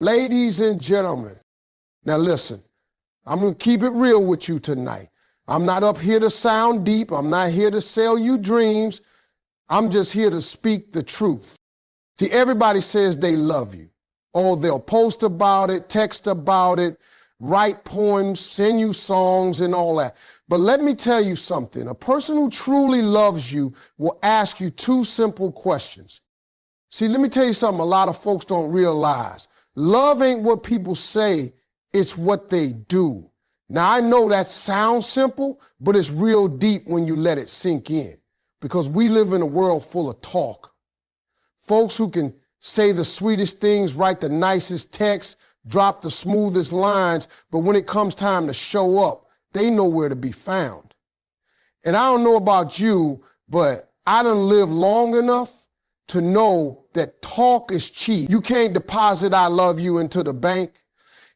Ladies and gentlemen, now listen, I'm going to keep it real with you tonight. I'm not up here to sound deep. I'm not here to sell you dreams. I'm just here to speak the truth. See, everybody says they love you. Oh, they'll post about it, text about it, write poems, send you songs and all that. But let me tell you something. A person who truly loves you will ask you two simple questions. See, let me tell you something a lot of folks don't realize. Love ain't what people say, it's what they do. Now, I know that sounds simple, but it's real deep when you let it sink in, because we live in a world full of talk. Folks who can say the sweetest things, write the nicest texts, drop the smoothest lines, but when it comes time to show up, they know where to be found. And I don't know about you, but I done lived long enough to know that talk is cheap. You can't deposit I love you into the bank.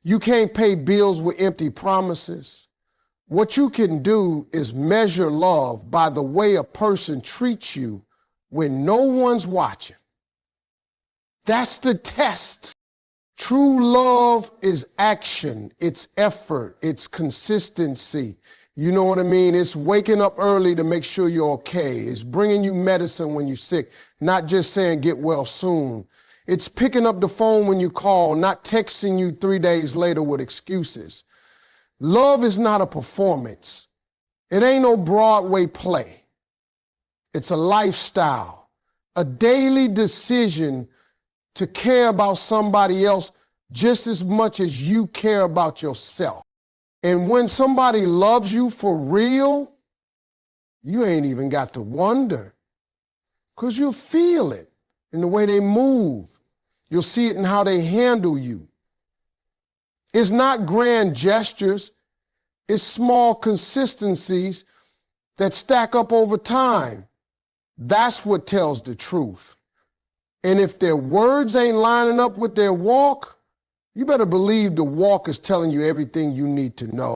You can't pay bills with empty promises. What you can do is measure love by the way a person treats you when no one's watching. That's the test. True love is action, it's effort, it's consistency. You know what I mean? It's waking up early to make sure you're okay. It's bringing you medicine when you're sick, not just saying get well soon. It's picking up the phone when you call, not texting you 3 days later with excuses. Love is not a performance. It ain't no Broadway play. It's a lifestyle, a daily decision to care about somebody else just as much as you care about yourself. And when somebody loves you for real, you ain't even got to wonder, because you'll feel it in the way they move. You'll see it in how they handle you. It's not grand gestures. It's small consistencies that stack up over time. That's what tells the truth. And if their words ain't lining up with their walk, you better believe the walk is telling you everything you need to know.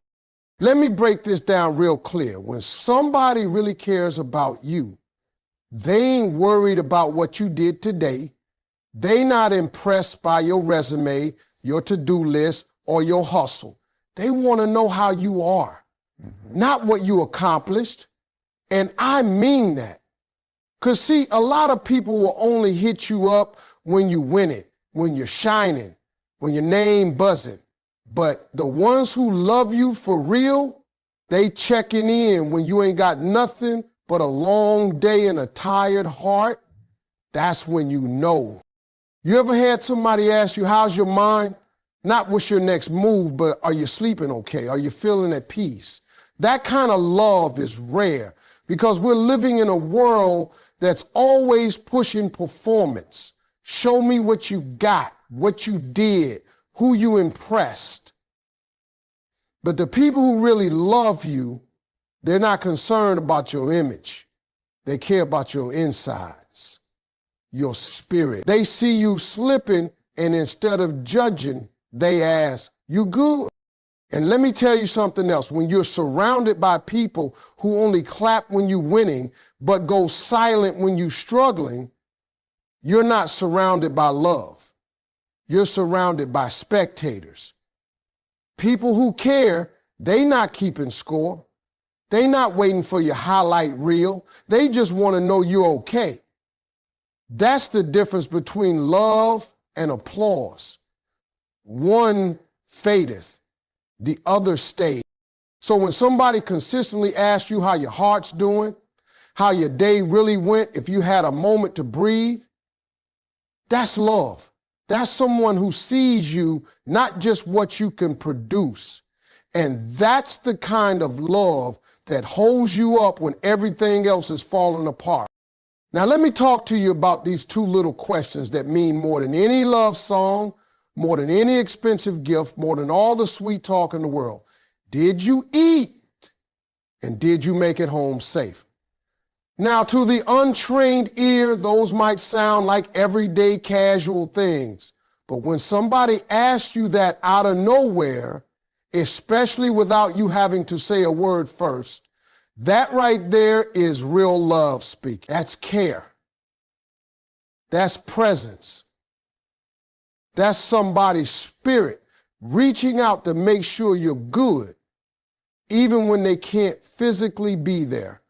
Let me break this down real clear. When somebody really cares about you, they ain't worried about what you did today. They not impressed by your resume, your to-do list, or your hustle. They want to know how you are, not what you accomplished. And I mean that. Because see, a lot of people will only hit you up when you win it, when you're shining, when your name buzzing. But the ones who love you for real, they checking in when you ain't got nothing but a long day and a tired heart. That's when you know. You ever had somebody ask you, how's your mind? Not what's your next move, but are you sleeping okay? Are you feeling at peace? That kind of love is rare, because we're living in a world that's always pushing performance. Show me what you got, what you did, who you impressed. But the people who really love you, they're not concerned about your image. They care about your insides, your spirit. They see you slipping, and instead of judging, they ask, you good? And let me tell you something else. When you're surrounded by people who only clap when you're winning, but go silent when you're struggling, you're not surrounded by love. You're surrounded by spectators. People who care, they not keeping score. They not waiting for your highlight reel. They just want to know you're okay. That's the difference between love and applause. One fadeth, the other stays. So when somebody consistently asks you how your heart's doing, how your day really went, if you had a moment to breathe, that's love. That's someone who sees you, not just what you can produce. And that's the kind of love that holds you up when everything else is falling apart. Now let me talk to you about these two little questions that mean more than any love song, more than any expensive gift, more than all the sweet talk in the world. Did you eat? And did you make it home safe? Now, to the untrained ear, those might sound like everyday casual things. But when somebody asks you that out of nowhere, especially without you having to say a word first, that right there is real love speak. That's care. That's presence. That's somebody's spirit reaching out to make sure you're good, even when they can't physically be there.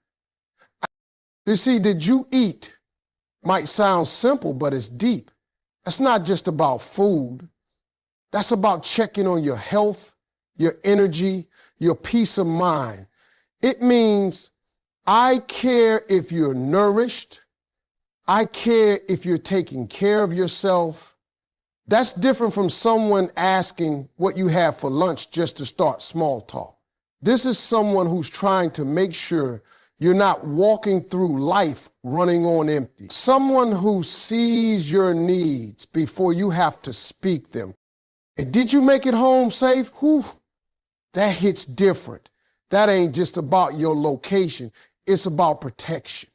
You see, did you eat? Might sound simple, but it's deep. That's not just about food. That's about checking on your health, your energy, your peace of mind. It means I care if you're nourished. I care if you're taking care of yourself. That's different from someone asking what you have for lunch just to start small talk. This is someone who's trying to make sure you're not walking through life running on empty. Someone who sees your needs before you have to speak them. And did you make it home safe? Whew, that hits different. That ain't just about your location. It's about protection.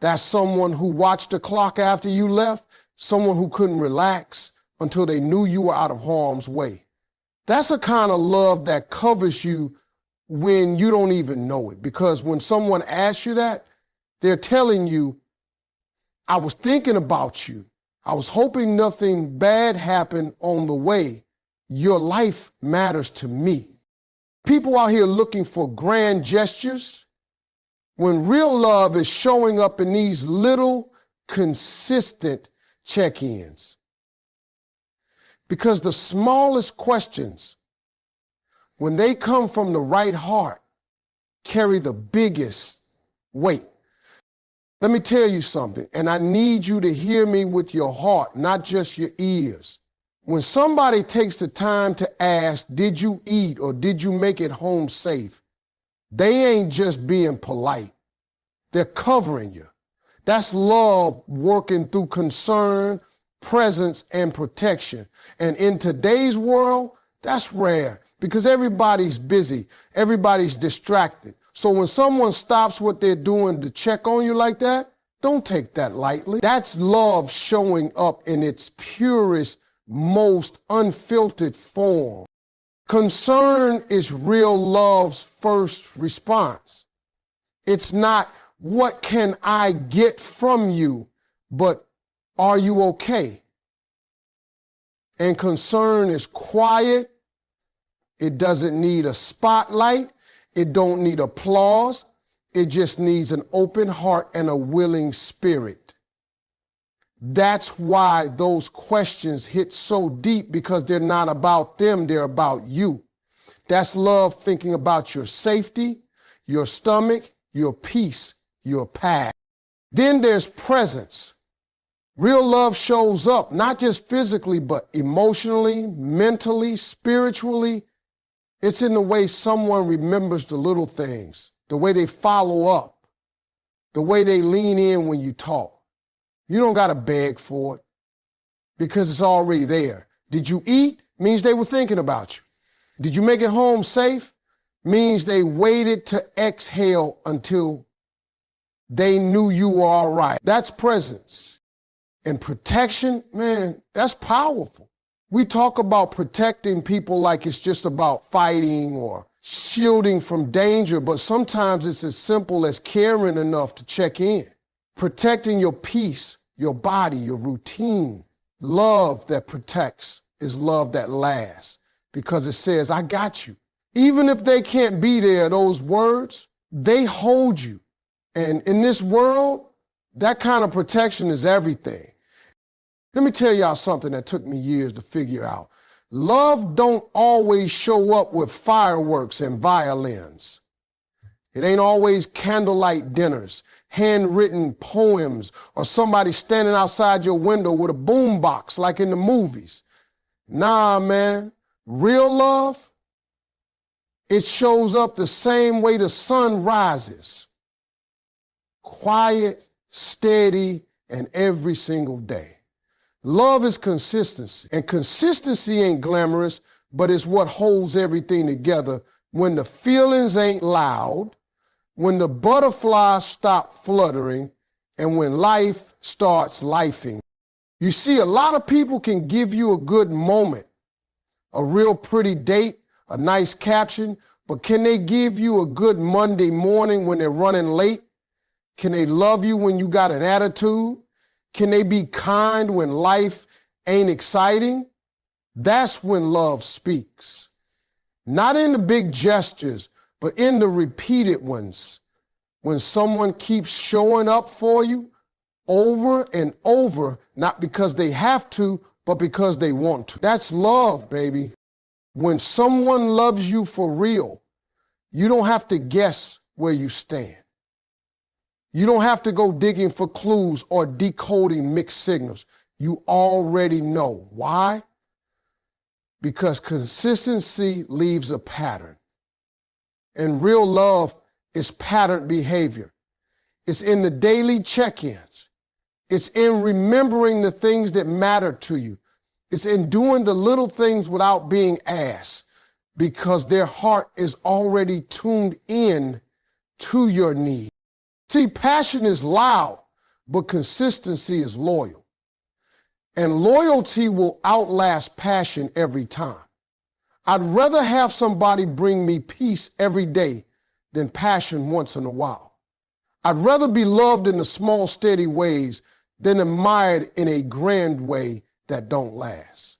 That's someone who watched the clock after you left, someone who couldn't relax until they knew you were out of harm's way. That's a kind of love that covers you when you don't even know it. Because when someone asks you that, they're telling you, I was thinking about you. I was hoping nothing bad happened on the way. Your life matters to me. People out here looking for grand gestures, when real love is showing up in these little, consistent check-ins. Because the smallest questions, when they come from the right heart, carry the biggest weight. Let me tell you something, and I need you to hear me with your heart, not just your ears. When somebody takes the time to ask, did you eat or did you make it home safe? They ain't just being polite. They're covering you. That's love working through concern, presence, and protection. And in today's world, that's rare because everybody's busy. Everybody's distracted. So when someone stops what they're doing to check on you like that, don't take that lightly. That's love showing up in its purest, most unfiltered form. Concern is real love's first response. It's not, what can I get from you, but are you okay? And concern is quiet. It doesn't need a spotlight. It don't need applause. It just needs an open heart and a willing spirit. That's why those questions hit so deep, because they're not about them, they're about you. That's love thinking about your safety, your stomach, your peace, your path. Then there's presence. Real love shows up, not just physically, but emotionally, mentally, spiritually. It's in the way someone remembers the little things, the way they follow up, the way they lean in when you talk. You don't got to beg for it because it's already there. Did you eat? Means they were thinking about you. Did you make it home safe? Means they waited to exhale until they knew you were all right. That's presence. And protection, man, that's powerful. We talk about protecting people like it's just about fighting or shielding from danger, but sometimes it's as simple as caring enough to check in. Protecting your peace, your body, your routine. Love that protects is love that lasts because it says, I got you. Even if they can't be there, those words, they hold you. And in this world, that kind of protection is everything. Let me tell y'all something that took me years to figure out. Love don't always show up with fireworks and violins. It ain't always candlelight dinners, handwritten poems, or somebody standing outside your window with a boombox like in the movies. Nah, man, real love, it shows up the same way the sun rises. Quiet, steady, and every single day. Love is consistency, and consistency ain't glamorous, but it's what holds everything together when the feelings ain't loud, when the butterflies stop fluttering, and when life starts lifing. You see, a lot of people can give you a good moment, a real pretty date, a nice caption, but can they give you a good Monday morning when they're running late? Can they love you when you got an attitude? Can they be kind when life ain't exciting? That's when love speaks. Not in the big gestures, but in the repeated ones. When someone keeps showing up for you over and over, not because they have to, but because they want to. That's love, baby. When someone loves you for real, you don't have to guess where you stand. You don't have to go digging for clues or decoding mixed signals. You already know. Why? Because consistency leaves a pattern. And real love is patterned behavior. It's in the daily check-ins. It's in remembering the things that matter to you. It's in doing the little things without being asked, because their heart is already tuned in to your need. See, passion is loud, but consistency is loyal. And loyalty will outlast passion every time. I'd rather have somebody bring me peace every day than passion once in a while. I'd rather be loved in the small, steady ways than admired in a grand way that don't last.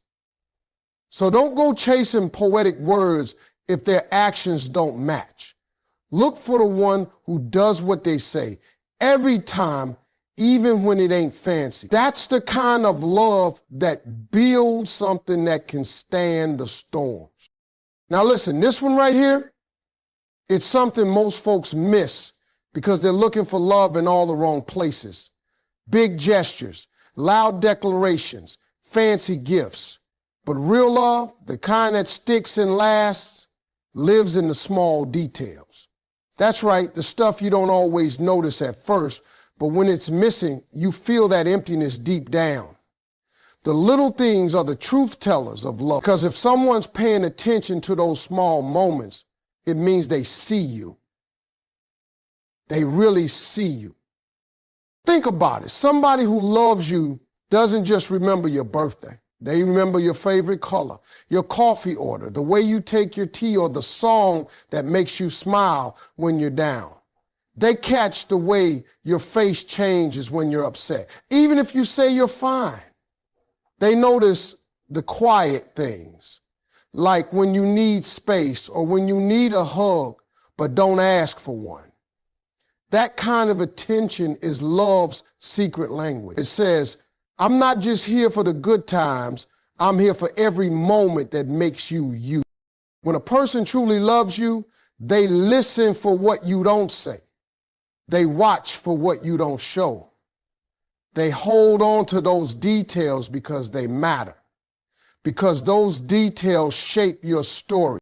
So don't go chasing poetic words if their actions don't match. Look for the one who does what they say every time, even when it ain't fancy. That's the kind of love that builds something that can stand the storms. Now listen, this one right here, it's something most folks miss because they're looking for love in all the wrong places. Big gestures, loud declarations, fancy gifts. But real love, the kind that sticks and lasts, lives in the small details. That's right, the stuff you don't always notice at first, but when it's missing, you feel that emptiness deep down. The little things are the truth tellers of love, because if someone's paying attention to those small moments, it means they see you. They really see you. Think about it. Somebody who loves you doesn't just remember your birthday. They remember your favorite color, your coffee order, the way you take your tea, or the song that makes you smile when you're down. They catch the way your face changes when you're upset, even if you say you're fine. They notice the quiet things, like when you need space or when you need a hug, but don't ask for one. That kind of attention is love's secret language. It says, I'm not just here for the good times, I'm here for every moment that makes you you. When a person truly loves you, they listen for what you don't say. They watch for what you don't show. They hold on to those details because they matter, because those details shape your story.